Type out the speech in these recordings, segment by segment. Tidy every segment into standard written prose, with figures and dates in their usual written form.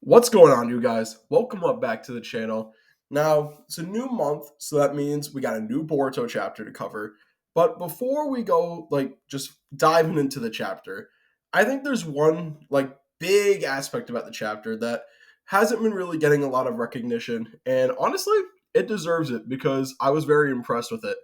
What's going on, you guys? Welcome up back to the channel. Now, it's a new month, so that means we got a new Boruto chapter to cover. But before we go, just diving into the chapter, I think there's one, big aspect about the chapter that hasn't been really getting a lot of recognition. And honestly, it deserves it because I was very impressed with it.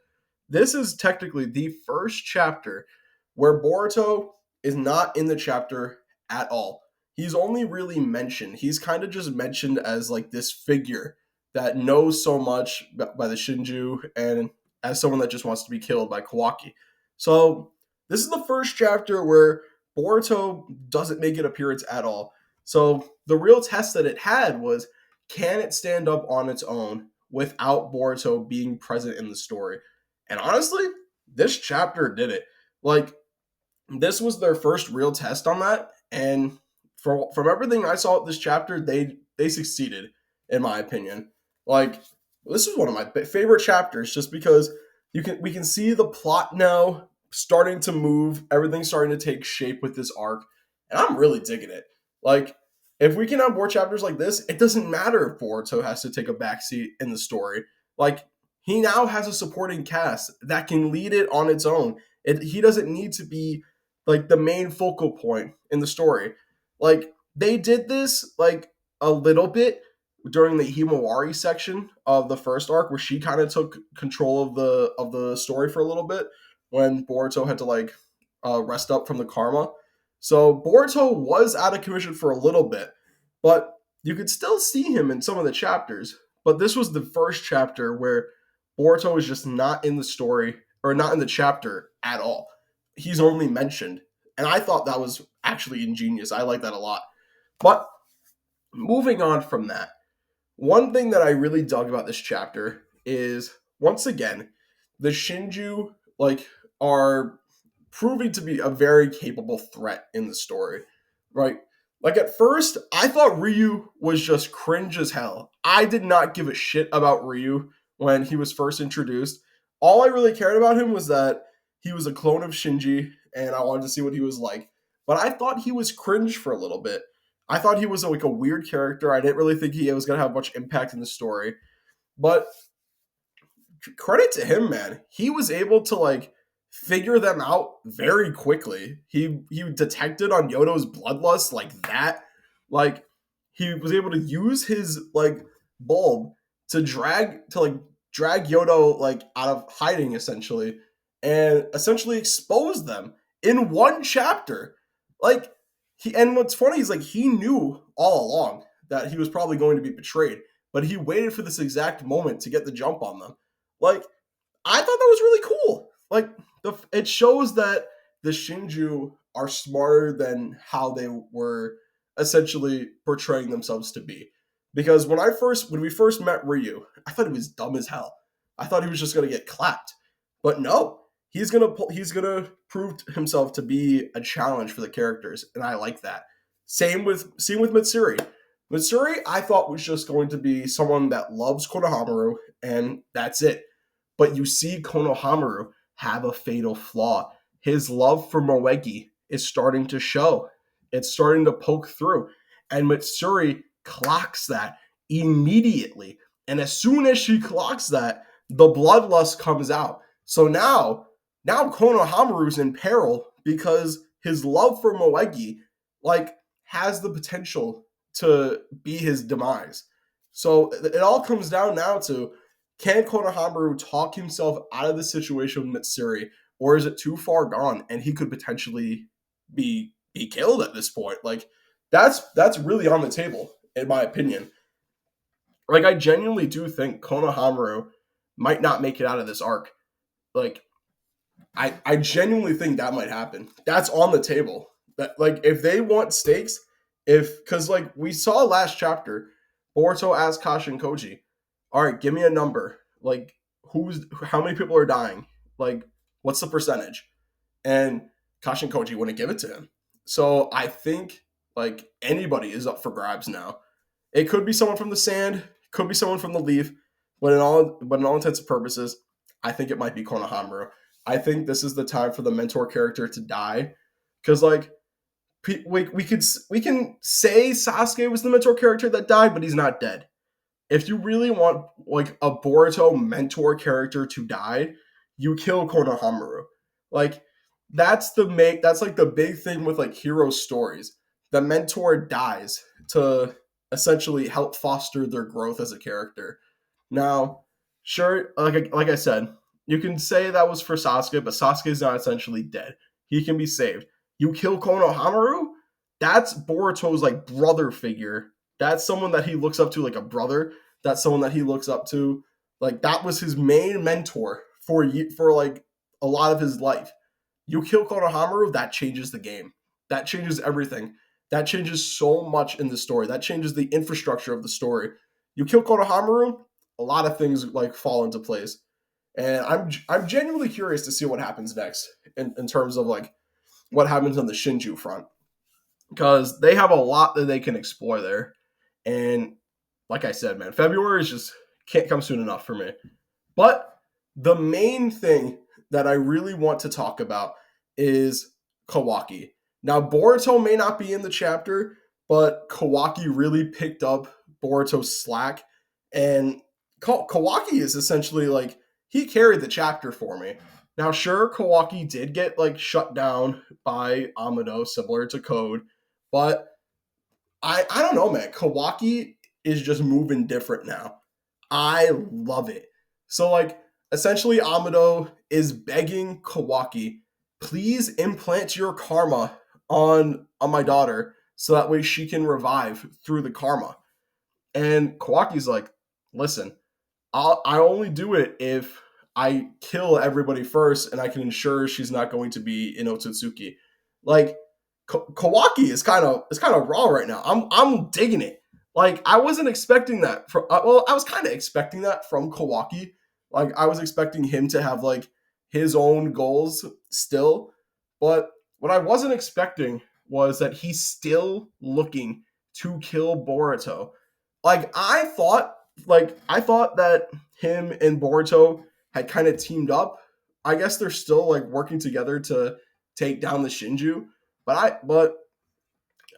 This is technically the first chapter where Boruto is not in the chapter at all. He's only really mentioned. He's kind of just mentioned as like this figure that knows so much by the Shinju and as someone that just wants to be killed by Kawaki. So this is the first chapter where Boruto doesn't make an appearance at all. So the real test that it had was, can it stand up on its own without Boruto being present in the story? And honestly, this chapter did it. Like, this was their first real test on that, and from everything I saw at this chapter, they succeeded, in my opinion. Like, this is one of my favorite chapters, just because we can see the plot now starting to move, everything's starting to take shape with this arc, and I'm really digging it. Like, if we can have more chapters like this, it doesn't matter if Boruto has to take a backseat in the story. Like, he now has a supporting cast that can lead it on its own. He doesn't need to be like the main focal point in the story. Like, they did this like a little bit during the Himawari section of the first arc, where she kind of took control of the story for a little bit when Boruto had to rest up from the karma. So Boruto was out of commission for a little bit, but you could still see him in some of the chapters. But this was the first chapter where Boruto is just not in the story or not in the chapter at all. He's only mentioned. And I thought that was actually ingenious. I like that a lot. But moving on from that, one thing that I really dug about this chapter is, once again, the Shinju are proving to be a very capable threat in the story, right? Like, at first, I thought Ryu was just cringe as hell. I did not give a shit about Ryu when he was first introduced. All I really cared about him was that he was a clone of Shinji, and I wanted to see what he was like. But I thought he was cringe for a little bit. I thought he was like a weird character. I didn't really think he was going to have much impact in the story. But credit to him, man. He was able to figure them out very quickly. He detected on Yodo's bloodlust like that. Like, he was able to use his bulb to drag Yodo out of hiding, essentially, and essentially expose them in one chapter. Like, and what's funny is, he knew all along that he was probably going to be betrayed, but he waited for this exact moment to get the jump on them. Like, I thought that was really cool. It shows that the Shinju are smarter than how they were essentially portraying themselves to be. Because when we first met Ryu, I thought he was dumb as hell. I thought he was just gonna get clapped, but no, he's gonna prove himself to be a challenge for the characters, and I like that. Same with Mitsuri. Mitsuri, I thought was just going to be someone that loves Konohamaru, and that's it. But you see Konohamaru have a fatal flaw. His love for Moegi is starting to show. It's starting to poke through. And Mitsuri clocks that immediately. And as soon as she clocks that, the bloodlust comes out. So now Konohamaru's in peril because his love for Moegi has the potential to be his demise. So it all comes down now to, can Konohamaru talk himself out of the situation with Mitsuri, or is it too far gone and he could potentially be killed at this point? That's really on the table, in my opinion. I genuinely do think Konohamaru might not make it out of this arc. Like, I genuinely think that might happen. That's on the table. That, if they want stakes, because we saw last chapter, Boruto asked Kashin Koji, all right, give me a number. How many people are dying? What's the percentage? And Kashin Koji wouldn't give it to him. So I think anybody is up for grabs now. It could be someone from the sand, could be someone from the leaf, but in all intents and purposes, I think it might be Konohamaru. I think this is the time for the mentor character to die, because We can say Sasuke was the mentor character that died, but he's not dead. If you really want like a Boruto mentor character to die, you kill Konohamaru. Like that's like the big thing with like hero stories. The mentor dies to essentially help foster their growth as a character. Now, sure, like I said, you can say that was for Sasuke, but Sasuke is not essentially dead. He can be saved. You kill Konohamaru, that's Boruto's like brother figure. That's someone that he looks up to like a brother. That's someone that he looks up to. Like that was his main mentor for like a lot of his life. You kill Konohamaru, that changes the game. That changes everything. That changes so much in the story. That changes the infrastructure of the story. You kill Konohamaru, a lot of things like fall into place. And I'm genuinely curious to see what happens next in terms of like what happens on the Shinju front. Because they have a lot that they can explore there. And like I said, man, February is just can't come soon enough for me. But the main thing that I really want to talk about is Kawaki. Now, Boruto may not be in the chapter, but Kawaki really picked up Boruto's slack. And Kawaki is essentially like, he carried the chapter for me. Now, sure, Kawaki did get like shut down by Amado, similar to Code, but I don't know, man. Kawaki is just moving different now. I love it. So like essentially Amado is begging Kawaki, please implant your karma on my daughter so that way she can revive through the karma. And Kawaki's like, listen, I only do it if I kill everybody first and I can ensure she's not going to be in Otsutsuki. Like Kawaki is kind of raw right now. I'm digging it. Like I wasn't expecting that from well, I was kind of expecting that from Kawaki. Like I was expecting him to have like his own goals still, but what I wasn't expecting was that he's still looking to kill Boruto. Like I thought that him and Boruto had kind of teamed up. I guess they're still like working together to take down the Shinju, but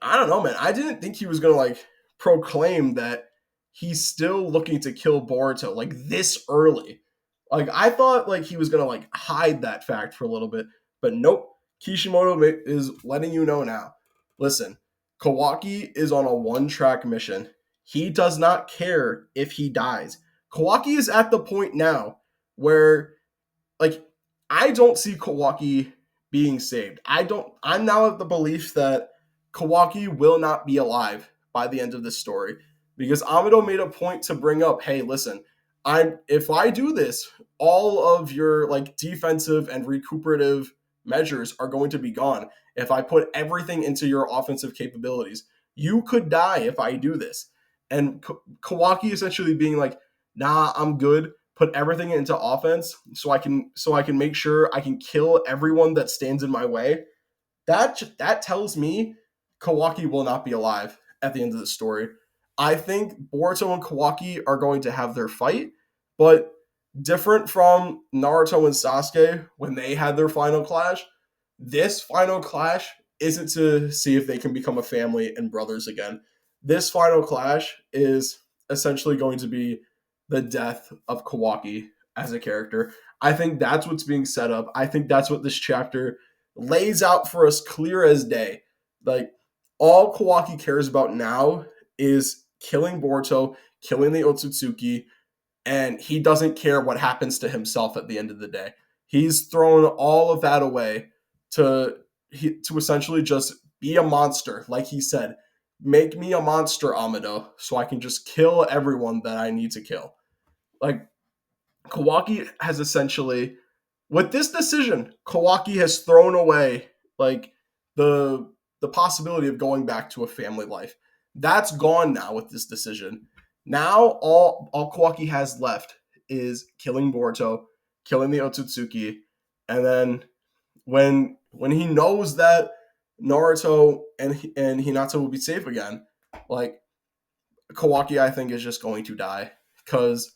I don't know, man. I didn't think he was gonna like proclaim that he's still looking to kill Boruto like this early. Like I thought like he was gonna like hide that fact for a little bit, but nope. Kishimoto is letting you know now. Listen, Kawaki is on a one-track mission. He does not care if he dies. Kawaki is at the point now where like I don't see Kawaki being saved. I'm now of the belief that Kawaki will not be alive by the end of this story because Amado made a point to bring up, hey, listen, if I do this, all of your like defensive and recuperative measures are going to be gone. If I put everything into your offensive capabilities, you could die if I do this. And Kawaki essentially being like, nah, I'm good. Put everything into offense so I can make sure I can kill everyone that stands in my way. That tells me Kawaki will not be alive at the end of the story. I think Boruto and Kawaki are going to have their fight, but different from Naruto and Sasuke when they had their final clash, this final clash isn't to see if they can become a family and brothers again. This final clash is essentially going to be the death of Kawaki as a character. I think that's what's being set up. I think that's what this chapter lays out for us clear as day. Like all Kawaki cares about now is killing Boruto, killing the Otsutsuki, and he doesn't care what happens to himself at the end of the day. He's thrown all of that away to essentially just be a monster, like he said. Make me a monster, Amado, so I can just kill everyone that I need to kill. Like Kawaki has essentially, with this decision, Kawaki has thrown away like the the possibility of going back to a family life. That's gone now with this decision. Now all Kawaki has left is killing Boruto, killing the Otsutsuki, and then when he knows that Naruto and Hinata will be safe again, like Kawaki, I think is just going to die because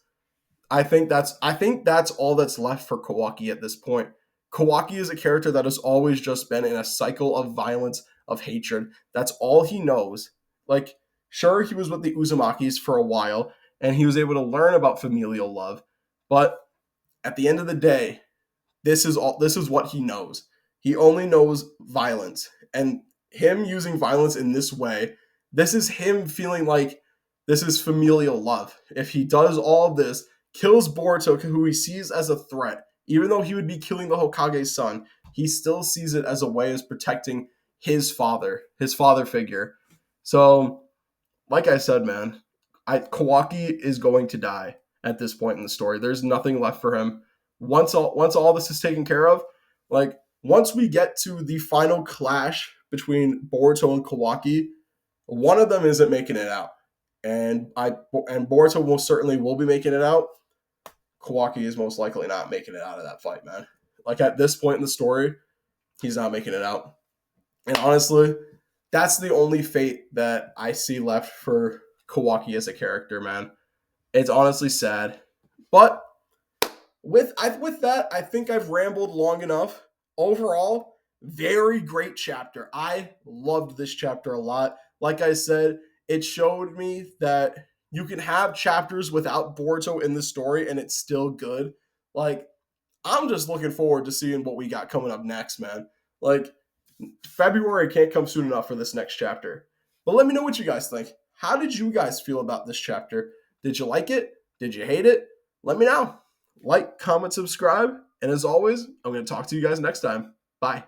I think that's all that's left for Kawaki at this point. Kawaki is a character that has always just been in a cycle of violence, of hatred. That's all he knows. Like, sure, he was with the Uzumakis for a while, and he was able to learn about familial love, but at the end of the day, this is what he knows. He only knows violence. And him using violence in this way, this is him feeling like this is familial love. If he does all of this, kills Boruto, who he sees as a threat, even though he would be killing the Hokage's son, he still sees it as a way of protecting his father figure. So, like I said, man, Kawaki is going to die at this point in the story. There's nothing left for him. Once all this is taken care of, like once we get to the final clash between Boruto and Kawaki, one of them isn't making it out, and Boruto most certainly will be making it out. Kawaki is most likely not making it out of that fight, man. Like at this point in the story, he's not making it out. And honestly, that's the only fate that I see left for Kawaki as a character, man. It's honestly sad. But with that, I think I've rambled long enough. Overall, very great chapter. I loved this chapter a lot. Like I said, it showed me that you can have chapters without Boruto in the story and it's still good. Like, I'm just looking forward to seeing what we got coming up next, man. Like, February can't come soon enough for this next chapter. But let me know what you guys think. How did you guys feel about this chapter? Did you like it? Did you hate it? Let me know. Like, comment, subscribe. And as always, I'm going to talk to you guys next time. Bye.